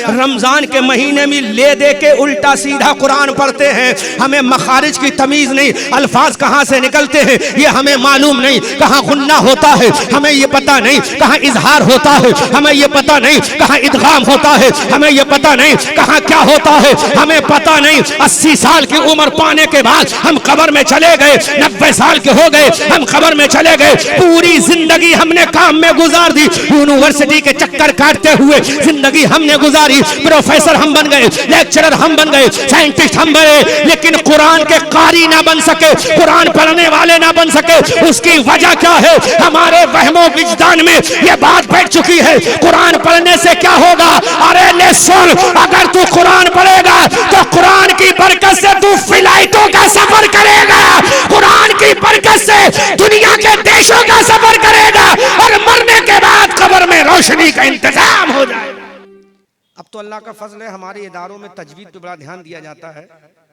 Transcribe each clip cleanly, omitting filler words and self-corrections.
रमजान के महीने में ले दे के उल्टा सीधा कुरान पढ़ते हैं, हमें मखारिज की तमीज नहीं, अल्फाज कहाँ से निकलते हैं ये हमें मालूम नहीं, कहाँ गुन्ना होता है हमें ये पता नहीं, कहाँ इजहार होता है हमें ये पता नहीं, कहाँ इदगाम होता है हमें ये पता नहीं, कहाँ क्या होता है हमें पता नहीं। 80 साल की उम्र पाने के बाद हम कब्र में चले गए, 90 साल के हो गए हम कब्र में चले गए, पूरी जिंदगी हमने काम में गुजार दी, यूनिवर्सिटी के चक्कर काटते हुए जिंदगी हमने गुजारी, प्रोफेसर हम बन गए, लेक्चरर हम बन गए, साइंटिस्ट हम बने, लेकिन कुरान के कारी ना बन सके, कुरान पढ़ने वाले ना बन सके। उसकी वजह क्या है? हमारे वहमो विजदान में यह बात बैठ चुकी है, कुरान पढ़ने से क्या होगा? अरे ले सुन, अगर तू कुरान पढ़ेगा तो कुरान की बरकत से तू फ्लाइटों का सफर करेगा, कुरान की बरकत से दुनिया के देशों का सफर करेगा, और मरने के बाद कब्र में रोशनी का इंतजाम हो जाएगा। अब तो अल्लाह का फजल है, हमारे इदारों में तजवीद पे बड़ा ध्यान दिया जाता है,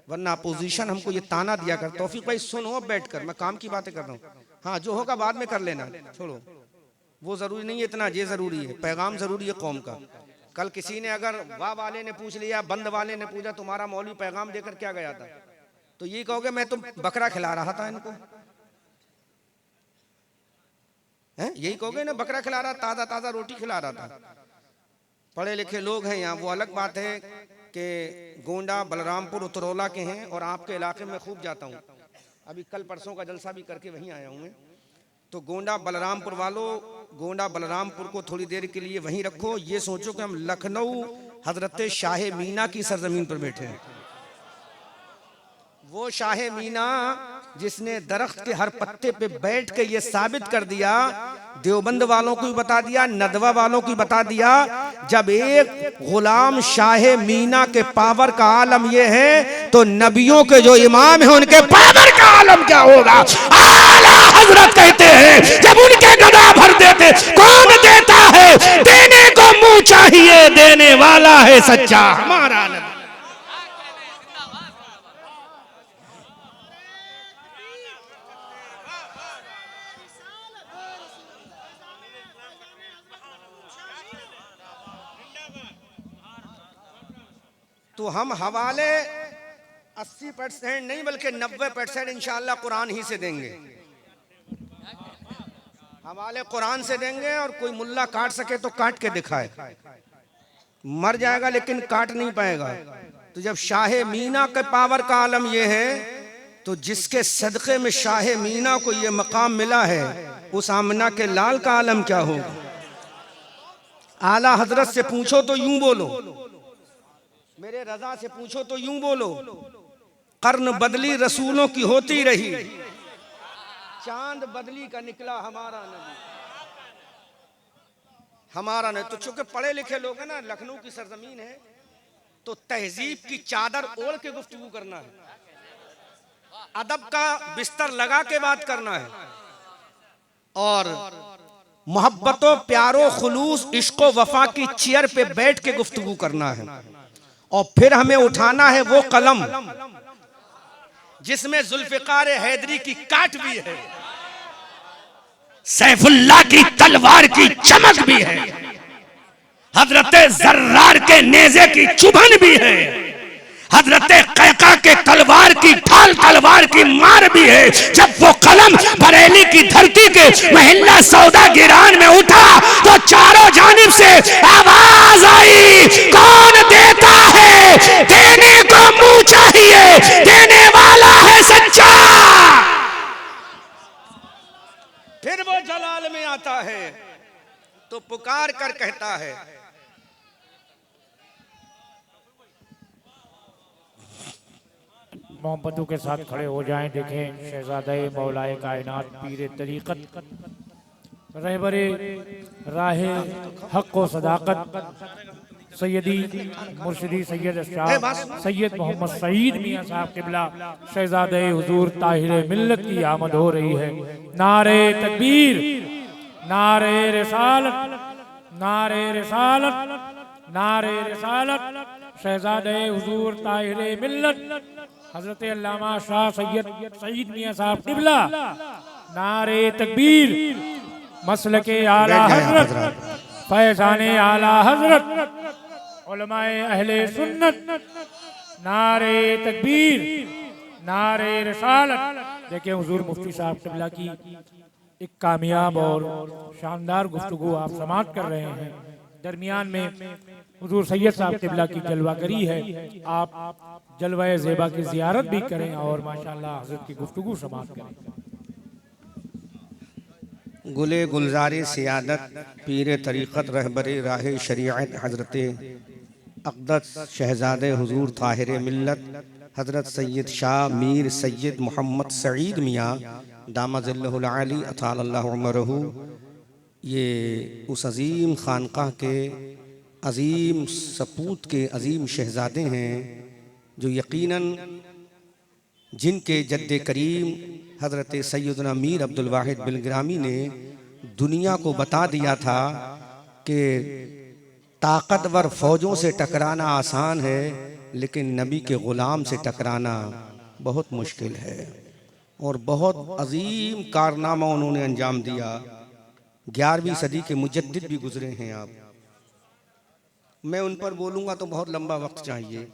वरना अपोजिशन हमको ये ताना दिया कर, तौफीक भाई सुनो बैठकर, मैं काम की बातें कर रहा हूँ, हाँ जो होगा बाद में कर लेना, छोड़ो वो जरूरी नहीं है इतना, ये जरूरी है, पैगाम जरूरी है कौम का। कल किसी ने अगर वाह वाले ने पूछ लिया, बंद वाले ने पूछा तुम्हारा मौलवी पैगाम देकर क्या गया था, तो ये कहोगे मैं तो बकरा खिला रहा था इनको, हैं यही कहोगे ना, बकरा खिला रहा, ताजा ताजा रोटी खिला रहा था। पढ़े लिखे लोग हैं यहाँ, वो अलग बात है कि गोंडा बलरामपुर उतरौला के हैं और आपके इलाके में खूब जाता हूँ, अभी कल परसों का जलसा भी करके वहीं आया हूँ मैं। तो गोंडा बलरामपुर वालों, गोंडा बलरामपुर को थोड़ी देर के लिए वहीं रखो, ये सोचो कि हम लखनऊ हजरत शाह मीना की सरजमीन पर बैठे हैं। वो शाह मीना जिसने दरख्त के हर पत्ते पे बैठ के ये साबित कर दिया, देवबंद वालों को भी बता दिया, नदवा वालों को भी बता दिया, जब एक गुलाम शाह मीना के पावर का आलम ये है तो नबियों के जो इमाम है उनके पावर का आलम क्या होगा। आला हजरत कहते हैं जब उनके गदा भर देते, कौन देता है? देने को मुंह चाहिए, देने वाला है सच्चा हमारा नबी। तो हम हवाले 80% नहीं बल्कि 90% इंशाअल्लाह कुरान ही से देंगे, हवाले कुरान से देंगे, और कोई मुल्ला काट सके तो काट के दिखाए, मर जाएगा लेकिन काट नहीं पाएगा। तो जब शाह मीना के पावर का आलम ये है, तो जिसके सदक़े में शाह मीना को ये मकाम मिला है, उस आमना के लाल का आलम क्या होगा। आला हजरत से पूछो तो यूं बोलो, मेरे रजा से पूछो तो यूं बोलो, कर्न बदली रसूलों की होती रही, चांद बदली का निकला हमारा नबी, हमारा नहीं। तो चूंकि पढ़े लिखे लोग हैं ना, लखनऊ की सरजमीन है, तो तहजीब की चादर ओढ़ के गुफ्तगू करना है, अदब का बिस्तर लगा के बात करना है, और मोहब्बतों प्यारो खुलूस इश्को वफा की चेयर पे बैठ के गुफ्तगू करना है, और फिर हमें उठाना है वो कलम जिसमें जुल्फिकार हैदरी की काट भी है, सैफुल्लाह की तलवार की चमक भी है, हजरत जर्रार के नेज़े की चुभन भी है, हजरत कैका के तलवार की ढाल तलवार की मार भी है। जब वो कलम बरेली की धरती के महल्ला सौदा गिरान में उठा तो चारों जानिब से आवाज आई, कौन देता है? देने को मुंह चाहिए, देने वाला है सच्चा। फिर वो जलाल में आता है तो पुकार कर कहता है, मोहब्बतों के साथ खड़े हो जाएं। देखें शहजादे मौलाए कायनात पीर तरीक़त रहबरे राहे हक़ व सदाकत सैयदी मुर्शिदी सैयद शाह सैयद मोहम्मद सईद मियाँ साहब क़िबला शहजादे हुजूर ताहिर मिल्लत की आमद हो रही है। नारे तकबीर, नारे रिसालत, नारे रिसालत, नारे रिसालत। शहजादे हुजूर ताहिर मिल्लत हजरत अल्लामा शाह सैयद सईद मियाँ साहब क़िबला, नारे तकबीर। मसलके आला हजरत, फैज़ाने आला हजरत, उलमाए अहले सुन्नत, नारे तकबीर, नारे रिसालत। देखिए हुजूर मुफ्ती साहब क़िबला की एक कामयाब और शानदार गुफ्तगू आप समाअत कर रहे हैं। दरमियान में हुजूर सैयद साहब क़िबला की जलवागरी है, आप जलवा ज़ेबा की ज़ियारत भी करें और माशाअल्लाह हज़रत की गुफ्तगू समाअत करें। गुले गुलजार सियादत पीर तरीक़त रहबर राह शरीअत हज़रत अक़दस शहज़ादे हुजूर ताहिर मिल्लत हज़रत सैयद शाह मीर सैयद मोहम्मद सईद मियाँ दामज़िल्लहुल आली अतालल्लाहु उमरहू, ये उस अज़ीम खानक़ाह के अज़ीम सपूत के अज़ीम शहज़ादे हैं जो यकीनन जिनके जद्द करीम हज़रत सैयदना मीर अब्दुल वाहिद बिलग्रामी ने दुनिया को बता दिया था कि ताकतवर फ़ौजों से टकराना आसान है, लेकिन नबी के ग़ुलाम से टकराना बहुत मुश्किल है। और बहुत अजीम कारनामा उन्होंने अंजाम दिया। 11वीं सदी के मुजद्दिद भी गुजरे हैं आप। मैं उन पर बोलूँगा तो बहुत लंबा वक्त चाहिए,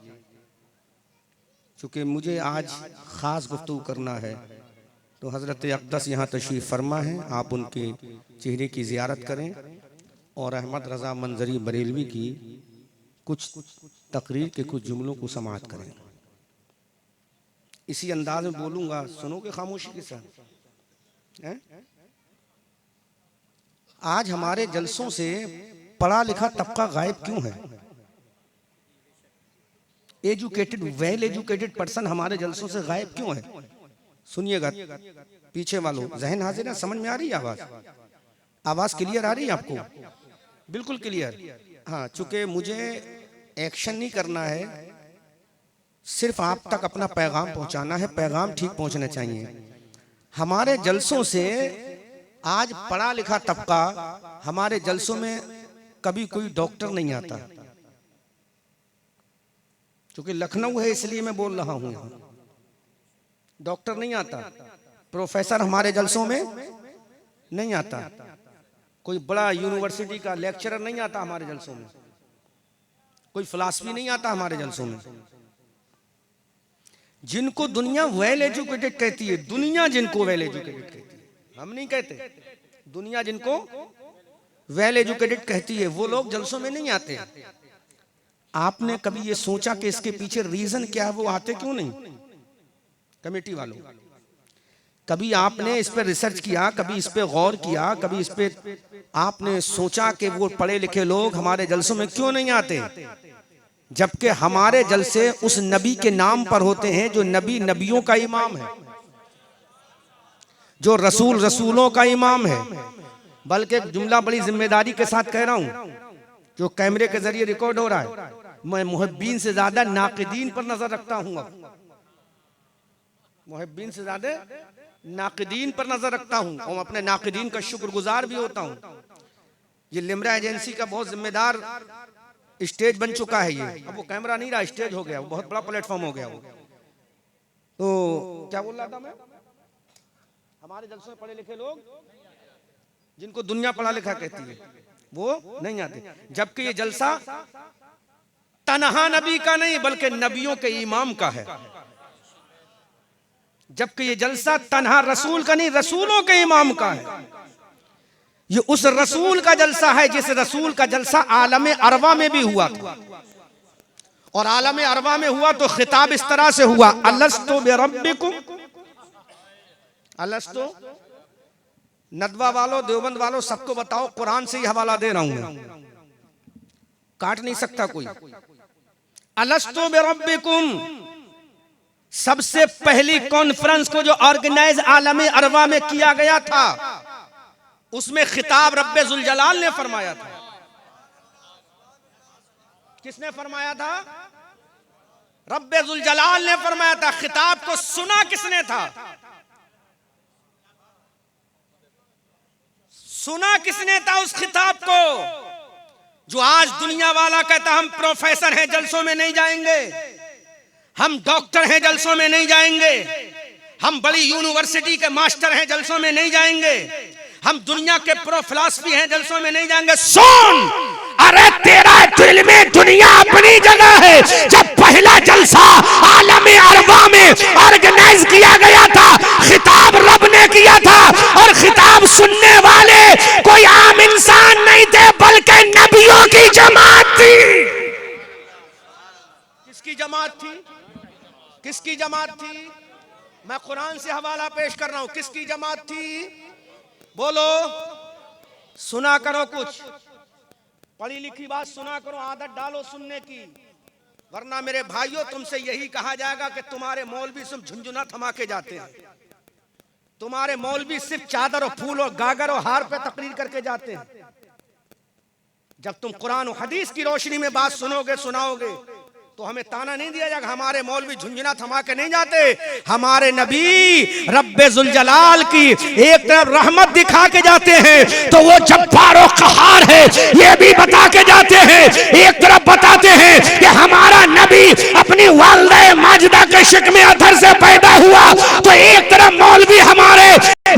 चूँकि मुझे आज ख़ास गुफ्तगू करना है। तो हज़रत अक़दस यहाँ तशरीफ़ फरमा है, आप उनके चेहरे की ज़ियारत करें और अहमद रज़ा मंजरी बरेलवी की कुछ तकरीर के कुछ जुमलों को समाअत करें। इसी अंदाज में बोलूँगा, सुनोगे खामोशी के साथ? आज हमारे जलसों से पढ़ा लिखा तबका गायब क्यों है? एजुकेटेड, वेल एजुकेटेड पर्सन हमारे जलसों से गायब क्यों है? सुनिएगा, पीछे वालों जहन हाजिर है, समझ में आ रही है आवाज? आवाज क्लियर आ रही है आपको? बिल्कुल क्लियर। हाँ, चूंकि मुझे एक्शन नहीं करना है, सिर्फ आप तक अपना पैगाम पहुंचाना है। पैगाम ठीक पहुंचना चाहिए। हमारे जलसों से आज पढ़ा लिखा तबका, हमारे जलसों में कभी कोई डॉक्टर नहीं आता। क्योंकि लखनऊ है इसलिए मैं बोल रहा हूं, डॉक्टर नहीं आता। प्रोफेसर हमारे जलसों में नहीं आता। कोई बड़ा यूनिवर्सिटी का लेक्चरर नहीं आता हमारे जलसों में। कोई फिलॉसफी नहीं आता हमारे जलसों में। जिनको दुनिया वेल एजुकेटेड कहती है, दुनिया जिनको वेल एजुकेटेड कहती है, हम नहीं कहते, दुनिया जिनको वेल एजुकेटेड कहती है, वो लोग जलसों में नहीं आते। आपने कभी ये सोचा कि इसके पीछे रीजन क्या है? वो आते क्यों नहीं? कमेटी वालों, कभी आपने इस पर रिसर्च किया? कभी इस पे गौर किया? कभी इस पे आपने सोचा कि वो पढ़े लिखे लोग हमारे जलसों में क्यों नहीं आते? जबकि हमारे जलसे उस नबी के नाम पर होते हैं जो नबी नबियों का इमाम है, जो रसूल रसूलों का इमाम है। बल्कि जुमला बड़ी जिम्मेदारी के साथ कह रहा हूं, जो कैमरे के जरिए रिकॉर्ड हो रहा है, मैं मुहब्बीन से ज्यादा नाकिदीन पर नजर रखता हूं। मुहब्बीन से ज्यादा नाकिदीन पर नजर रखता हूं और अपने नाकिदीन का शुक्रगुजार भी होता हूं। ये लिमरा एजेंसी का बहुत जिम्मेदार स्टेज बन चुका है। ये अब वो कैमरा नहीं रहा, स्टेज हो गया, वो बहुत बड़ा प्लेटफॉर्म हो गया वो। तो क्या बोल रहा था मैं? हमारे जलसों में पढ़े लिखे लोग, जिनको दुनिया पढ़ा लिखा कहती है, वो नहीं आते। जबकि ये जलसा तन्हा नबी का नहीं बल्कि नबियों के इमाम का है। जबकि ये जलसा तन्हा रसूल का नहीं, रसूलों के इमाम का है। ये उस रसूल का जलसा है जिस रसूल का जलसा आलम अरवा में भी हुआ था। और आलम अरवा में हुआ तो खिताब इस तरह से हुआ, अलस्तु बिरब्बिकुम। अलस्तु, नदवा वालों, देवबंद वालों, सबको बताओ, कुरान से ही हवाला दे रहा हूं मैं, काट नहीं सकता कोई। अलस्तु बिरब्बिकुम सबसे पहली कॉन्फ्रेंस को जो ऑर्गेनाइज आलम अरवा में किया गया था, उसमें खिताब रब्बे जुल जलाल ने फरमाया था। किसने फरमाया था? रब्बे जुल जलाल ने फरमाया था। खिताब को सुना किसने था? सुना किसने था उस खिताब को? जो आज दुनिया वाला कहता हम प्रोफेसर हैं, जलसों में नहीं जाएंगे, हम डॉक्टर हैं, जलसों में नहीं जाएंगे, हम बड़ी यूनिवर्सिटी के मास्टर हैं, जलसों में नहीं जाएंगे, हम दुनिया के प्रो फिलॉसफी हैं, जलसों में नहीं जाएंगे। सुन, अरे तेरा दिल में दुनिया अपनी जगह है। जब पहला जलसा आलम अरबा में ऑर्गेनाइज किया गया था, खिताब रब ने किया था, और खिताब सुनने वाले कोई आम इंसान नहीं थे बल्कि नबियों की जमात थी। किसकी जमात थी? किसकी जमात थी? मैं कुरान से हवाला पेश कर रहा हूं। किसकी जमात थी? बोलो, सुना करो, कुछ पढ़ी लिखी बात सुना करो, आदत डालो सुनने की, वरना मेरे भाइयों तुमसे यही कहा जाएगा कि तुम्हारे मौलवी सिर्फ झुंझुना थमा के जाते हैं, तुम्हारे मौलवी सिर्फ चादर और फूल और गागर और हार पे तकरीर करके जाते हैं। जब तुम कुरान और हदीस की रोशनी में बात सुनोगे, सुनाओगे, तो हमें ताना नहीं दिया जाएगा हमारे मौलवी झुंझुना थमा के नहीं जाते। हमारे नबी रब्बे जुल जलाल की एक तरफ रहमत दिखा के जाते हैं तो वो जब्बार और कहार है ये भी बता के जाते हैं। एक तरफ बताते हैं कि हमारा नबी अपनी वालिदा माजिदा के शिकमे अथर से पैदा हुआ, तो एक तरफ मौलवी हमारे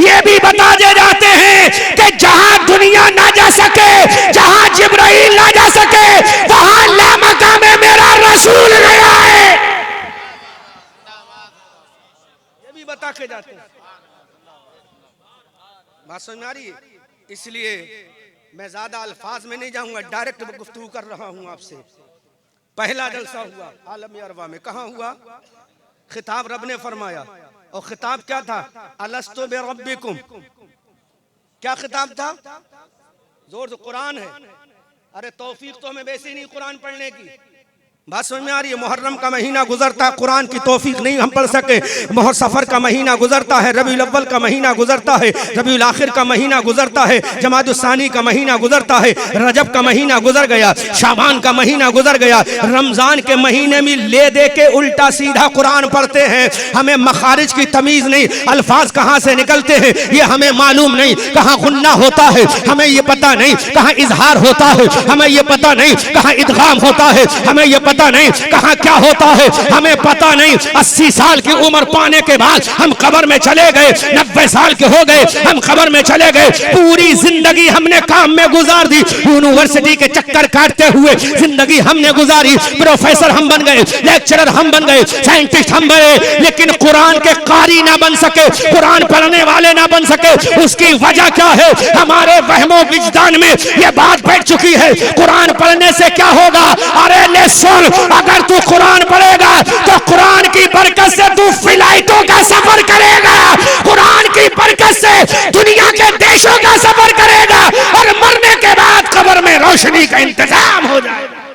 ये भी बता दे जाते हैं कि जहां दुनिया ना जा सके, जहां जिब्राइल ना जा सके, वहां लामका में मेरा रसूल गया है, ये भी बता के जाते हैं। बात समझ में आ रही है? इसलिए मैं ज्यादा अल्फाज में नहीं जाऊंगा, डायरेक्ट गुफ्तगू कर रहा हूं आपसे। पहला जलसा हुआ आलम अरबा में, कहां हुआ? खिताब रब ने फरमाया, और खिताब क्या था? अलस्तु बिरब्बिकुम। क्या खिताब था? जोर से कुरान है। अरे तौफीक तो हमें वैसे ही नहीं कुरान पढ़ने की। बात समझ में आ रही है? मुहर्रम का महीना गुजरता है, कुरान की तौफीक नहीं हम पढ़ सके। मुहर्रम सफर का महीना गुजरता है, रबीउल अव्वल का महीना गुजरता है, रबीउल आखिर का महीना गुजरता है, जमादुस सानी का महीना गुजरता है, रजब का महीना गुजर गया, शाबान का महीना गुजर गया। रमजान के महीने में ले दे के उल्टा सीधा कुरान पढ़ते हैं। हमें मखारिज की तमीज नहीं, अल्फाज कहां से निकलते हैं ये हमें मालूम नहीं, कहां गुन्ना होता है हमें ये पता नहीं, कहां इजहार होता है हमें ये पता नहीं, कहां इदगाम होता है हमें ये पता नहीं, कहां क्या होता है हमें पता नहीं। 80 साल की उम्र पाने के बाद हम कब्र में चले गए, 90 साल के हो गए हम कब्र में चले गए। पूरी जिंदगी हमने काम में गुजार दी, यूनिवर्सिटी के चक्कर काटते हुए जिंदगी हमने गुजारी। प्रोफेसर हम बन गए, लेक्चरर हम बन गए, साइंटिस्ट हम बने, लेकिन कुरान के कारी ना बन सके, कुरान पढ़ने वाले ना बन सके। उसकी वजह क्या है? हमारे वहमो विजदान में यह बात बैठ चुकी है, कुरान पढ़ने से क्या होगा? अरे ले सुन, अगर तू कुरान पढ़ेगा तो कुरान की बरकत से तू फ्लाइटों का सफर करेगा, कुरान की बरकत से दुनिया के देशों का सफर करेगा, और मरने के बाद कब्र में रोशनी का इंतजाम हो जाएगा।